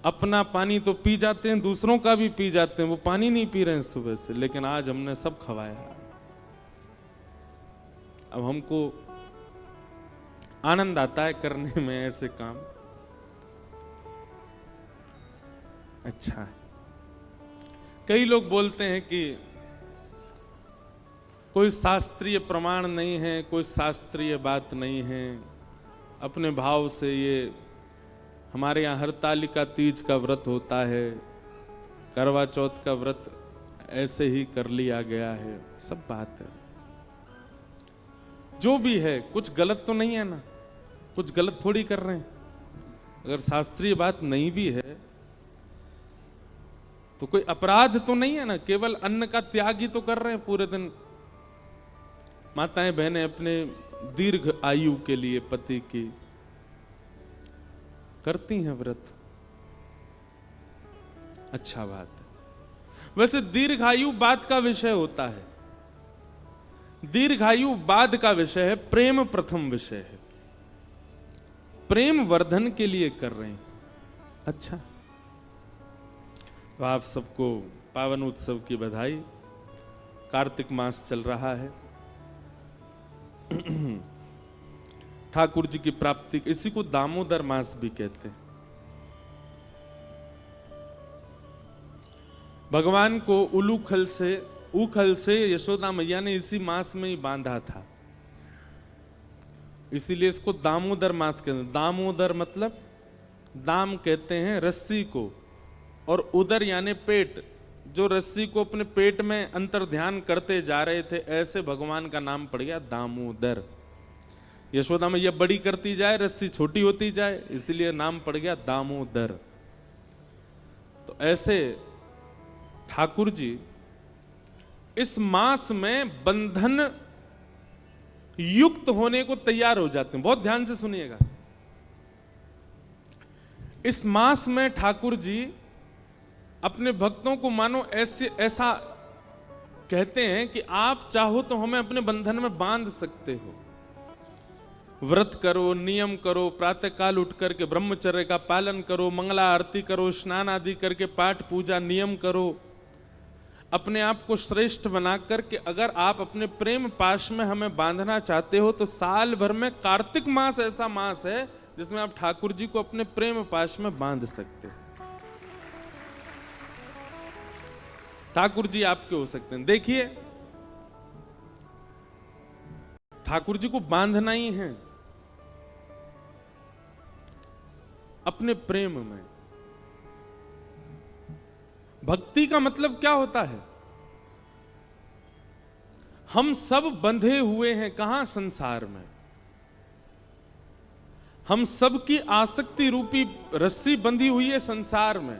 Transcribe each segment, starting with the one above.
अपना पानी तो पी जाते हैं, दूसरों का भी पी जाते हैं, वो पानी नहीं पी रहे हैं सुबह से, लेकिन आज हमने सब खवाया। अब हमको आनंद आता है करने में ऐसे काम। अच्छा है। कई लोग बोलते हैं कि कोई शास्त्रीय प्रमाण नहीं है, कोई शास्त्रीय बात नहीं है, अपने भाव से ये हमारे यहाँ हरतालिका तीज का व्रत होता है, करवा चौथ का व्रत ऐसे ही कर लिया गया है, सब बात है। जो भी है कुछ गलत तो नहीं है ना, कुछ गलत थोड़ी कर रहे हैं। अगर शास्त्रीय बात नहीं भी है तो कोई अपराध तो नहीं है ना, केवल अन्न का त्याग ही तो कर रहे हैं पूरे दिन। माताएं बहनें अपने दीर्घ आयु के लिए पति की करती हैं व्रत, अच्छा बात है। वैसे दीर्घायु बाद का विषय होता है, दीर्घायु बाद का विषय है, प्रेम प्रथम विषय है। प्रेम वर्धन के लिए कर रहे हैं। अच्छा, तो आप सबको पावन उत्सव की बधाई। कार्तिक मास चल रहा है, ठाकुर जी की प्राप्ति, इसी को दामोदर मास भी कहते हैं। भगवान को उखल से यशोदा मैया ने इसी मास में ही बांधा था, इसीलिए इसको दामोदर मास कहते हैं। दामोदर मतलब दाम कहते हैं रस्सी को, और उदर यानी पेट, जो रस्सी को अपने पेट में अंतर ध्यान करते जा रहे थे, ऐसे भगवान का नाम पड़ गया दामोदर। यशोदा मैया बड़ी करती जाए, रस्सी छोटी होती जाए, इसलिए नाम पड़ गया दामोदर। तो ऐसे ठाकुर जी इस मास में बंधन युक्त होने को तैयार हो जाते हैं। बहुत ध्यान से सुनिएगा, इस मास में ठाकुर जी अपने भक्तों को मानो ऐसा कहते हैं कि आप चाहो तो हमें अपने बंधन में बांध सकते हो। व्रत करो, नियम करो, प्रातः काल उठ करके ब्रह्मचर्य का पालन करो, मंगला आरती करो, स्नान आदि करके पाठ पूजा नियम करो, अपने आप को श्रेष्ठ बना करके अगर आप अपने प्रेम पाश में हमें बांधना चाहते हो तो साल भर में कार्तिक मास ऐसा मास है जिसमें आप ठाकुर जी को अपने प्रेम पाश में बांध सकते हो। ठाकुर जी आपके हो सकते हैं। देखिए, ठाकुर जी को बांधना ही है अपने प्रेम में। भक्ति का मतलब क्या होता है? हम सब बंधे हुए हैं कहां? संसार में। हम सब की आसक्ति रूपी रस्सी बंधी हुई है संसार में।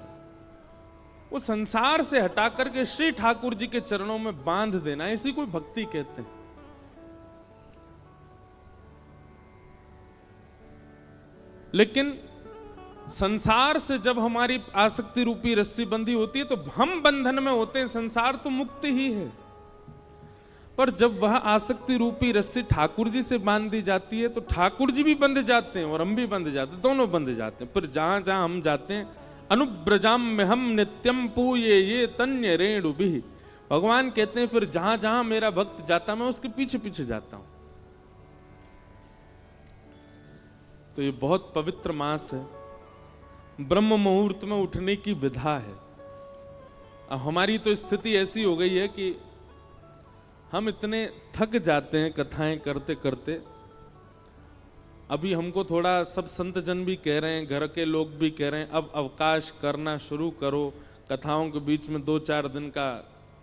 वो संसार से हटा करके श्री ठाकुर जी के चरणों में बांध देना, इसी को भक्ति कहते हैं। लेकिन संसार से जब हमारी आसक्ति रूपी रस्सी बंधी होती है तो हम बंधन में होते हैं, संसार तो मुक्त ही है। पर जब वह आसक्ति रूपी रस्सी ठाकुर जी से बांध दी जाती है तो ठाकुर जी भी बंध जाते हैं और हम भी बंध जाते हैं, दोनों बंध जाते हैं। पर जहां जहां हम जाते हैं, अनुब्रजाम में हम नित्यम पूये ये तन्य रेणु भी, भगवान कहते हैं फिर जहां जहां मेरा भक्त जाता मैं उसके पीछे पीछे जाता हूं। तो ये बहुत पवित्र मास है, ब्रह्म मुहूर्त में उठने की विधा है। अब हमारी तो स्थिति ऐसी हो गई है कि हम इतने थक जाते हैं कथाएं करते करते। अभी हमको थोड़ा सब संत जन भी कह रहे हैं, घर के लोग भी कह रहे हैं, अब अवकाश करना शुरू करो, कथाओं के बीच में 2-4 दिन का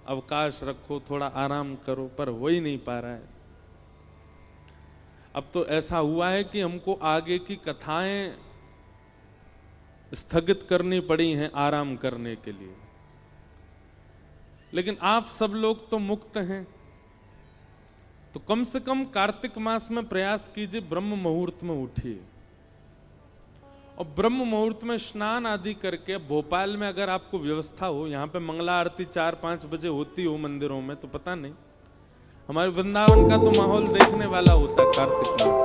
अवकाश रखो, थोड़ा आराम करो, पर हो ही नहीं पा रहा है। अब तो ऐसा हुआ है कि हमको आगे की कथाएं स्थगित करनी पड़ी हैं आराम करने के लिए। लेकिन आप सब लोग तो मुक्त हैं, तो कम से कम कार्तिक मास में प्रयास कीजिए, ब्रह्म मुहूर्त में उठिए और ब्रह्म मुहूर्त में स्नान आदि करके। भोपाल में अगर आपको व्यवस्था हो, यहाँ पे मंगला आरती 4-5 बजे होती हो मंदिरों में, तो पता नहीं, हमारे वृंदावन का तो माहौल देखने वाला होता है कार्तिक मास।